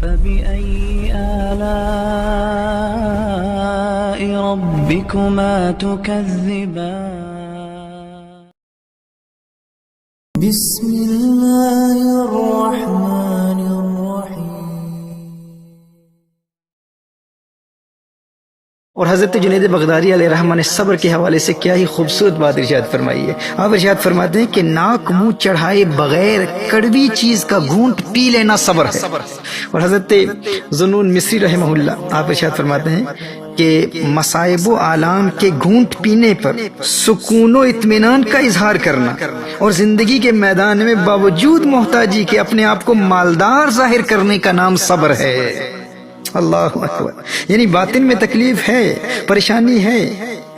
فبأي آلاء ربكما تكذبان بسم الله الرحمن الرحيم. اور حضرت جنید بغدادی علیہ رحمہ نے صبر کے حوالے سے کیا ہی خوبصورت بات ارشاد فرمائی ہے. آپ ارشاد فرماتے ہیں کہ ناک منہ چڑھائے بغیر کڑوی چیز کا گھونٹ پی لینا صبر ہے. اور حضرت ذوالنون مصری رحمہ اللہ آپ ارشاد فرماتے ہیں کہ مصائب و آلام کے گھونٹ پینے پر سکون و اطمینان کا اظہار کرنا اور زندگی کے میدان میں باوجود محتاجی کے اپنے آپ کو مالدار ظاہر کرنے کا نام صبر ہے. اللہ اکبر. یعنی باطن میں تکلیف ہے، پریشانی ہے،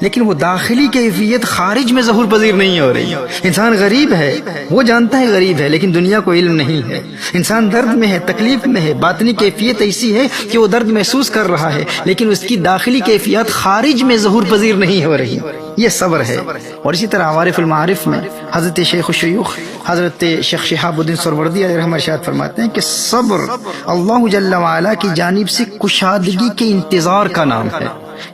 لیکن وہ داخلی کیفیت خارج میں ظہور پذیر نہیں ہو رہی. انسان غریب ہے، وہ جانتا ہے غریب ہے، لیکن دنیا کو علم نہیں ہے. انسان درد میں ہے، تکلیف میں ہے، باطنی کیفیت ایسی ہے کہ وہ درد محسوس کر رہا ہے، لیکن اس کی داخلی کیفیت خارج میں ظہور پذیر نہیں ہو رہی. یہ صبر ہے. اور اسی طرح عوارف المعارف میں حضرت شیخ الشیوخ حضرت شیخ شہاب الدین سہروردی علیہ رحمہ ارشاد فرماتے ہیں کہ صبر اللہ جل وعلا کی جانب سے کشادگی کے انتظار کا نام ہے.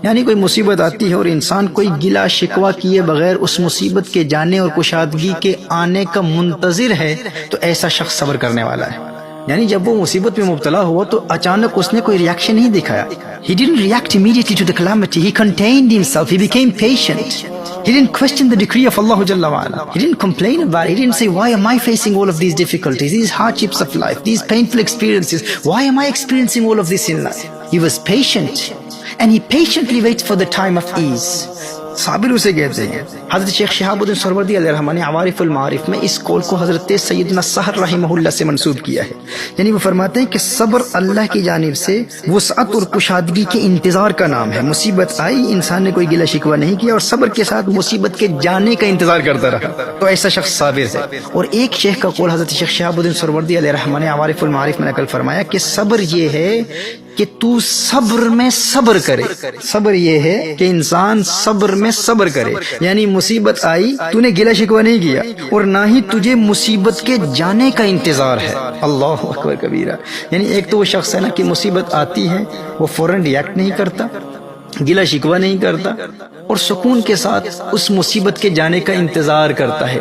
یعنی کوئی مصیبت آتی ہے اور انسان کوئی گلا شکوہ کیے بغیر اس مصیبت کے جانے اور کشادگی کے آنے کا منتظر ہے تو ایسا شخص صبر کرنے والا ہے. یعنی جب وہ مصیبت میں مبتلا ہوا تو اچانک اس نے کوئی ریاکشن نہیں دکھایا. He didn't react immediately to the calamity. He contained himself. He became patient. He didn't question the decree of Allah Jalla wa'ala. He didn't complain about it. He didn't say, why am I facing all of these difficulties, these hardships of life, these painful experiences? Why am I experiencing all of this in life? He was patient. And he patiently waits for the time of ease. صابر اسے کہتے ہیں. حضرت شیخ شہاب الدین سہروردی علیہ رحمہ نے عوارف المعارف میں اس قول کو حضرت سیدنا سحر رحمہ اللہ سے منسوب کیا ہے. یعنی وہ فرماتے ہیں کہ صبر اللہ کی جانب سے وسعت اور کشادگی کے انتظار کا نام ہے. مصیبت آئی، انسان نے کوئی گلہ شکوہ نہیں کیا اور صبر کے ساتھ مصیبت کے جانے کا انتظار کرتا رہا تو ایسا شخص صابر ہے. اور ایک شیخ کا قول حضرت شیخ شہاب الدین سہروردی علیہ رحمہ نے عوارف المعارف میں نقل فرمایا کہ صبر یہ ہے کہ تو صبر میں صبر کرے. صبر یہ ہے کہ انسان صبر میں صبر کرے. یعنی مصیبت آئی، تو نے گلہ شکوہ نہیں کیا اور نہ ہی تجھے مصیبت کے جانے کا انتظار ہے. اللہ اکبر کبیرہ. یعنی ایک تو وہ شخص ہے نا کہ مصیبت آتی ہے وہ فوراً ریاکٹ نہیں کرتا، گلہ شکوہ نہیں کرتا اور سکون کے ساتھ اس مصیبت کے جانے کا انتظار کرتا ہے.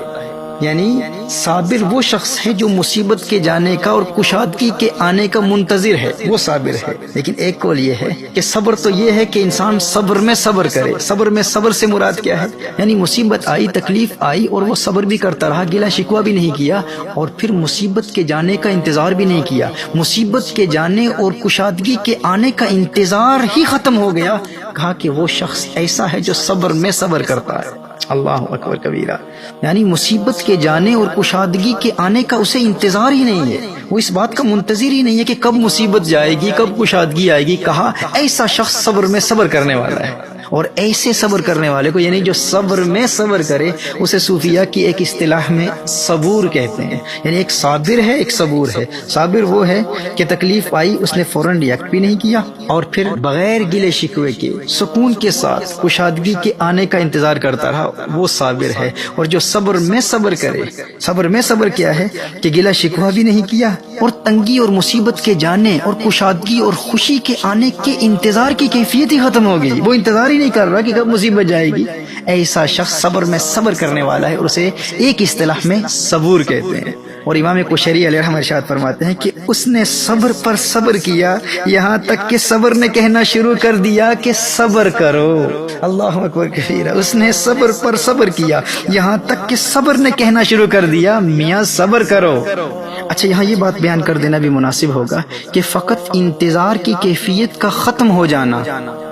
یعنی صابر وہ شخص ہے جو مصیبت کے جانے کا اور کشادگی کے آنے کا منتظر ہے، وہ صابر ہے. لیکن ایک قول یہ ہے کہ صبر تو یہ ہے کہ انسان صبر میں صبر کرے. صبر میں صبر سے مراد کیا ہے؟ یعنی مصیبت آئی، تکلیف آئی اور وہ صبر بھی کرتا رہا، گلہ شکوہ بھی نہیں کیا اور پھر مصیبت کے جانے کا انتظار بھی نہیں کیا. مصیبت کے جانے اور کشادگی کے آنے کا انتظار ہی ختم ہو گیا. کہا کہ وہ شخص ایسا ہے جو صبر میں صبر کرتا ہے. اللہ اکبر کبیرہ. یعنی مصیبت کے جانے اور کشادگی کے آنے کا اسے انتظار ہی نہیں ہے، وہ اس بات کا منتظر ہی نہیں ہے کہ کب مصیبت جائے گی، کب کشادگی آئے گی. کہا ایسا شخص صبر میں صبر کرنے والا ہے. اور ایسے صبر کرنے والے کو یعنی جو صبر میں صبر کرے اسے صوفیہ کی ایک اصطلاح میں صبور کہتے ہیں. یعنی ایک صابر ہے، ایک صبور ہے. صابر وہ ہے کہ تکلیف آئی، اس نے فوراً ریاکٹ بھی نہیں کیا اور پھر بغیر گلے شکوے کے سکون کے ساتھ کشادگی کے آنے کا انتظار کرتا رہا، وہ صابر ہے. اور جو صبر میں صبر کرے، صبر میں صبر کیا ہے کہ گلہ شکوہ بھی نہیں کیا اور تنگی اور مصیبت کے جانے اور کشادگی اور خوشی کے آنے کے انتظار کی کیفیت ہی ختم ہو گئی، وہ انتظار ہی نہیں کر رہا کہ کب مصیبت جائے گی. ایسا شخص صبر میں صبر کرنے والا ہے اور اسے ایک اصطلاح میں صبور کہتے ہیں. اور امام کوشری علیہ رحمہ ارشاد فرماتے ہیں کہ اس نے صبر پر صبر کیا یہاں تک کہ صبر نے کہنا شروع کر دیا کہ صبر کرو. اللہ اکبر کبیرہ. اس نے صبر پر صبر کیا یہاں تک کہ صبر نے کہنا شروع کر دیا میاں صبر کرو. اچھا یہاں یہ بات بیان کر دینا بھی مناسب ہوگا کہ فقط انتظار کی کیفیت کا ختم ہو جانا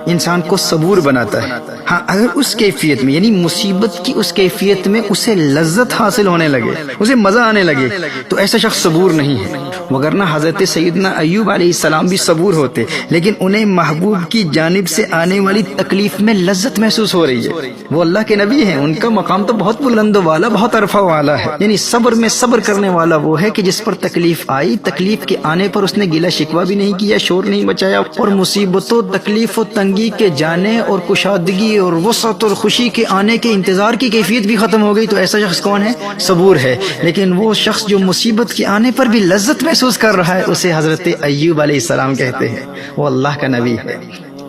انسان کو صبور بناتا ہے. ہاں اگر اس کیفیت میں یعنی مصیبت کی اس کیفیت میں اسے لذت حاصل ہونے لگے، اسے مزہ آنے لگے تو ایسا شخص صبور نہیں ہے. وگرنہ حضرت سیدنا ایوب علیہ السلام بھی صبور ہوتے، لیکن انہیں محبوب کی جانب سے آنے والی تکلیف میں لذت محسوس ہو رہی ہے. وہ اللہ کے نبی ہیں، ان کا مقام تو بہت بلند والا، بہت عرفہ والا ہے. یعنی صبر میں صبر کرنے والا وہ ہے کہ جس پر تکلیف آئی، تکلیف کے آنے پر اس نے گلہ شکوہ بھی نہیں کیا، شور نہیں مچایا اور مصیبتوں، تکلیف و تنگی کے جانے اور کشادگی اور وسعت اور خوشی کے آنے کے انتظار کی کیفیت بھی ختم ہو گئی. تو ایسا شخص کون ہے؟ صبور ہے. لیکن وہ شخص جو مصیبت کے آنے پر بھی لذت محسوس کر رہا ہے اسے حضرت ایوب علیہ السلام کہتے ہیں، وہ اللہ کا نبی ہے۔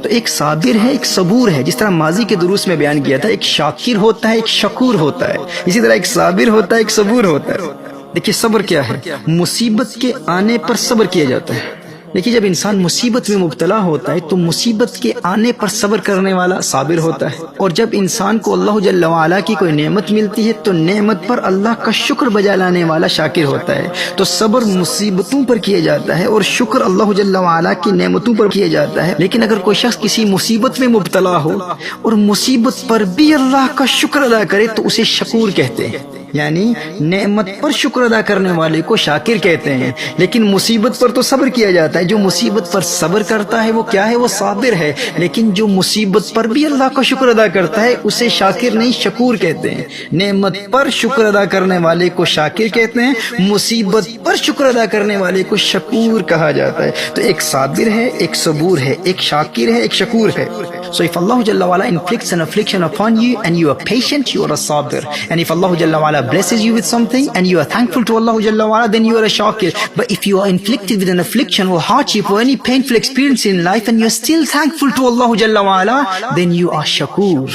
تو ایک صابر ہے، ایک صبور ہے، جس طرح ماضی کے دروس میں بیان کیا تھا، ایک شاکر ہوتا ہے، ایک شکور ہوتا ہے، اسی طرح ایک صابر ہوتا ہے، ایک صبور ہوتا ہے۔ دیکھیے صبر کیا ہے؟ مصیبت کے آنے پر صبر کیا جاتا ہے۔ دیکھیے جب انسان مصیبت میں مبتلا ہوتا ہے تو مصیبت کے آنے پر صبر کرنے والا صابر ہوتا ہے، اور جب انسان کو اللہ جل وعلا کی کوئی نعمت ملتی ہے تو نعمت پر اللہ کا شکر بجا لانے والا شاکر ہوتا ہے۔ تو صبر مصیبتوں پر کیا جاتا ہے اور شکر اللہ جل وعلا کی نعمتوں پر کیا جاتا ہے۔ لیکن اگر کوئی شخص کسی مصیبت میں مبتلا ہو اور مصیبت پر بھی اللہ کا شکر ادا کرے تو اسے شکور کہتے ہیں، یعنی نعمت پر شکر ادا کرنے والے کو شاکر کہتے ہیں۔ لیکن مصیبت پر تو صبر کیا جاتا ہے، جو مصیبت پر صبر کرتا ہے وہ کیا ہے؟ وہ صابر ہے۔ لیکن جو مصیبت پر بھی اللہ کا شکر ادا کرتا ہے اسے شاکر نہیں شکور کہتے ہیں۔ نعمت پر شکر ادا کرنے والے کو شاکر کہتے ہیں، مصیبت پر شکر ادا کرنے والے کو شکور کہا جاتا ہے۔ تو ایک صابر ہے، ایک صبور ہے، ایک شاکر ہے، ایک شکور ہے۔ So if Allah Jalla wa'ala inflicts an affliction upon you and you are patient, you are a sabir. And if Allah Jalla wa'ala blesses you with something and you are thankful to Allah Jalla wa'ala, then you are a shakir. But if you are inflicted with an affliction or hardship or any painful experience in life and you are still thankful to Allah Jalla wa'ala, then you are shakur.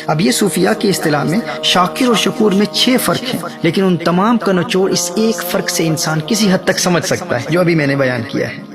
اب یہ صوفیاء کی اصطلاح میں شاکر اور شکور میں 6 فرق ہیں، لیکن ان تمام کا نچوڑ اس ایک فرق سے انسان کسی حد تک سمجھ سکتا ہے جو ابھی میں نے بیان کیا ہے۔